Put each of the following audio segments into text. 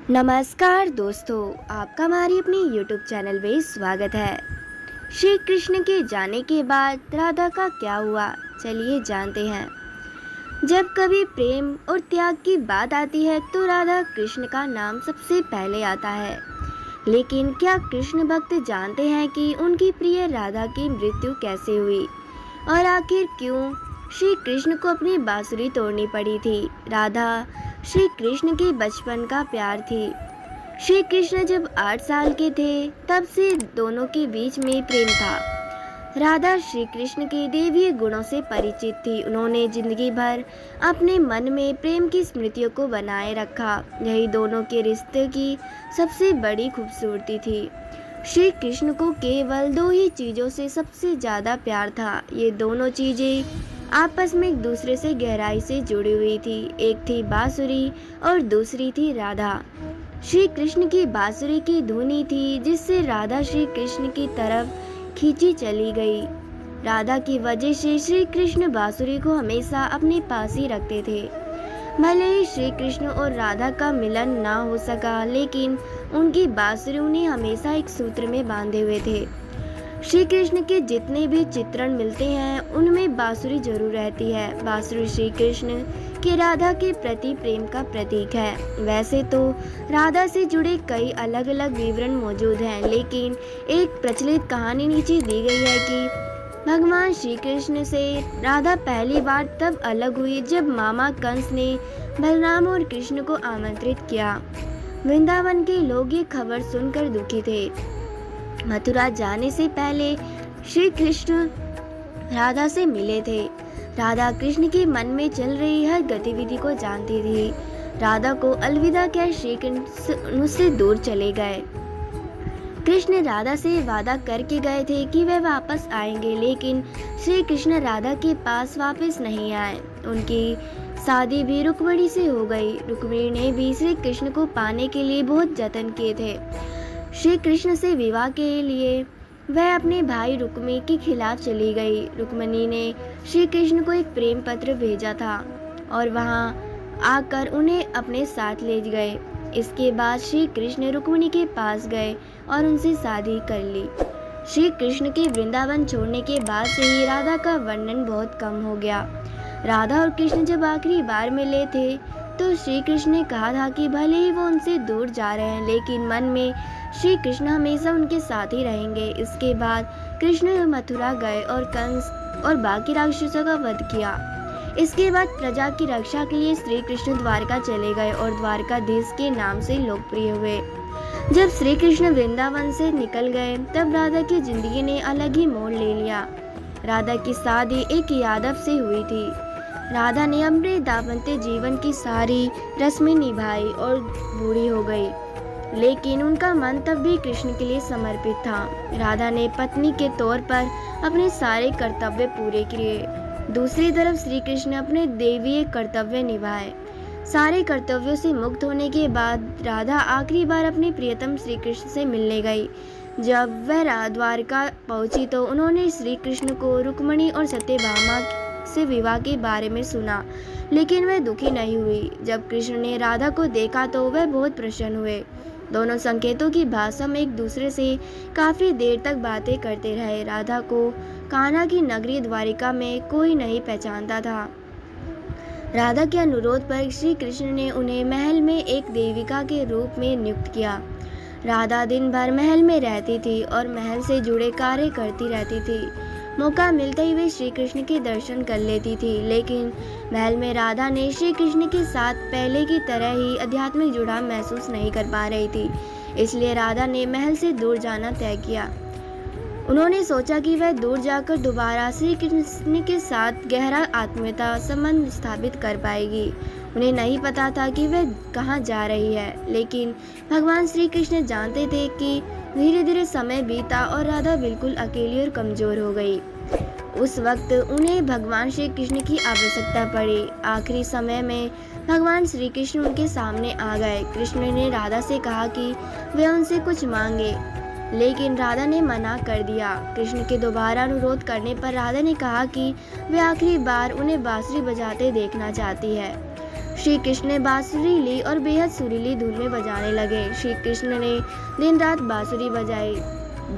नमस्कार दोस्तों, आपका हमारी अपनी YouTube चैनल में स्वागत है। श्री कृष्ण के जाने के बाद राधा का क्या हुआ, चलिए जानते हैं। जब कभी प्रेम और त्याग की बात आती है तो राधा कृष्ण का नाम सबसे पहले आता है। लेकिन क्या कृष्ण भक्त जानते हैं कि उनकी प्रिय राधा की मृत्यु कैसे हुई और आखिर क्यों श्री कृष्ण को अपनी बांसुरी तोड़नी पड़ी थी। राधा श्री कृष्ण के बचपन का प्यार थी। श्री कृष्ण जब 8 साल के थे तब से दोनों के बीच में प्रेम था। राधा श्री कृष्ण के दैवीय गुणों से परिचित थी। उन्होंने जिंदगी भर अपने मन में प्रेम की स्मृतियों को बनाए रखा। यही दोनों के रिश्ते की सबसे बड़ी खूबसूरती थी। श्री कृष्ण को केवल दो ही चीज़ों से सबसे ज़्यादा प्यार था। ये दोनों चीज़ें आपस में एक दूसरे से गहराई से जुड़ी हुई थी। एक थी बांसुरी और दूसरी थी राधा। श्री कृष्ण की बांसुरी की धुनी थी जिससे राधा श्री कृष्ण की तरफ खींची चली गई। राधा की वजह से श्री कृष्ण बांसुरी को हमेशा अपने पास ही रखते थे। भले ही श्री कृष्ण और राधा का मिलन ना हो सका, लेकिन उनकी बांसुरी उन्हें हमेशा एक सूत्र में बांधे हुए थे। श्री कृष्ण के जितने भी चित्रण मिलते हैं उनमें बांसुरी जरूर रहती है। बांसुरी श्री कृष्ण के राधा के प्रति प्रेम का प्रतीक है। वैसे तो राधा से जुड़े कई अलग अलग विवरण मौजूद हैं, लेकिन एक प्रचलित कहानी नीचे दी गई है कि भगवान श्री कृष्ण से राधा पहली बार तब अलग हुई जब मामा कंस ने बलराम और कृष्ण को आमंत्रित किया। वृंदावन के लोग ये खबर सुनकर दुखी थे। मथुरा जाने से पहले श्री कृष्ण राधा से मिले थे। राधा कृष्ण के मन में चल रही हर गतिविधि को जानती थी। राधा को अलविदा कह श्री कृष्ण उससे दूर चले गए। कृष्ण राधा से वादा करके गए थे कि वे वापस आएंगे, लेकिन श्री कृष्ण राधा के पास वापस नहीं आए। उनकी शादी भी रुक्मिणी से हो गई। रुक्मिणी ने भी श्री कृष्ण को पाने के लिए बहुत जतन किए थे। श्री कृष्ण से विवाह के लिए वह अपने भाई रुक्मी के खिलाफ चली गई। रुक्मिणी ने श्री कृष्ण को एक प्रेम पत्र भेजा था और वहां आकर उन्हें अपने साथ ले गए। इसके बाद श्री कृष्ण रुक्मिणी के पास गए और उनसे शादी कर ली। श्री कृष्ण के वृंदावन छोड़ने के बाद से ही राधा का वर्णन बहुत कम हो गया। राधा और कृष्ण जब आखिरी बार मिले थे तो श्री कृष्ण ने कहा था कि भले ही वो उनसे दूर जा रहे हैं, लेकिन मन में श्री कृष्ण हमेशा उनके साथ ही रहेंगे। इसके बाद कृष्ण मथुरा गए और कंस और बाकी राक्षसों का वध किया। इसके बाद प्रजा की रक्षा के लिए श्री कृष्ण द्वारका चले गए और द्वारकाधीश के नाम से लोकप्रिय हुए। जब श्री कृष्ण वृंदावन से निकल गए तब राधा की जिंदगी ने अलग ही मोड़ ले लिया। राधा की शादी एक यादव से हुई थी। राधा ने अपने दाम्पत्य जीवन की सारी रस्में निभाई और बूढ़ी हो गई, लेकिन उनका मन तब भी कृष्ण के लिए समर्पित था। राधा ने पत्नी के तौर पर अपने सारे कर्तव्य पूरे किए। दूसरी तरफ श्री कृष्ण अपने दैवीय कर्तव्य निभाए। सारे कर्तव्यों से मुक्त होने के बाद राधा आखिरी बार अपने प्रियतम श्री कृष्ण से मिलने गई। जब वह द्वारका पहुंची तो उन्होंने श्री कृष्ण को रुक्मिणी और सत्यभामा से विवाह के बारे में सुना, लेकिन वह दुखी नहीं हुई। जब कृष्ण ने राधा को देखा तो वह बहुत प्रसन्न हुए। दोनों संकेतों की भाषा में एक दूसरे से काफी देर तक बातें करते रहे। राधा को कान्हा की नगरी द्वारिका में कोई नहीं पहचानता था। राधा के अनुरोध पर श्री कृष्ण ने उन्हें महल में एक देविका के रूप में नियुक्त किया। राधा दिन भर महल में रहती थी और महल से जुड़े कार्य करती रहती थी। मौका मिलते ही वे श्री कृष्ण के दर्शन कर लेती थी, लेकिन महल में राधा ने श्री कृष्ण के साथ पहले की तरह ही आध्यात्मिक जुड़ाव महसूस नहीं कर पा रही थी। इसलिए राधा ने महल से दूर जाना तय किया। उन्होंने सोचा कि वह दूर जाकर दोबारा श्री कृष्ण के साथ गहरा आत्मीयता संबंध स्थापित कर पाएगी। उन्हें नहीं पता था कि वह कहाँ जा रही है, लेकिन भगवान श्री कृष्ण जानते थे कि धीरे धीरे समय बीता और राधा बिल्कुल अकेली और कमजोर हो गई। उस वक्त उन्हें भगवान श्री कृष्ण की आवश्यकता पड़ी। आखिरी समय में भगवान श्री कृष्ण उनके सामने आ गए। कृष्ण ने राधा से कहा कि वे उनसे कुछ मांगे, लेकिन राधा ने मना कर दिया। कृष्ण के दोबारा अनुरोध करने पर राधा ने कहा कि वे आखिरी बार उन्हें बांसुरी बजाते देखना चाहती है। श्री कृष्ण ने बांसुरी ली और बेहद सुरीली धुन में बजाने लगे। श्री कृष्ण ने दिन रात बांसुरी बजाई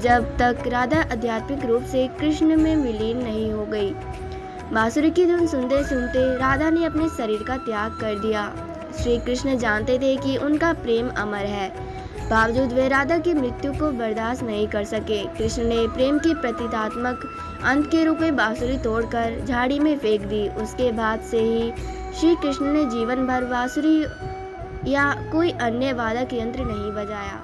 जब तक राधा आध्यात्मिक रूप से कृष्ण में विलीन नहीं हो गई। बांसुरी की धुन सुनते सुनते राधा ने अपने शरीर का त्याग कर दिया। श्री कृष्ण जानते थे कि उनका प्रेम अमर है, बावजूद वे राधा की मृत्यु को बर्दाश्त नहीं कर सके। कृष्ण ने प्रेम की प्रतीकात्मक अंत के रूप में बांसुरी तोड़कर झाड़ी में फेंक दी। उसके बाद से ही श्री कृष्ण ने जीवन भर बांसुरी या कोई अन्य वादक यंत्र नहीं बजाया।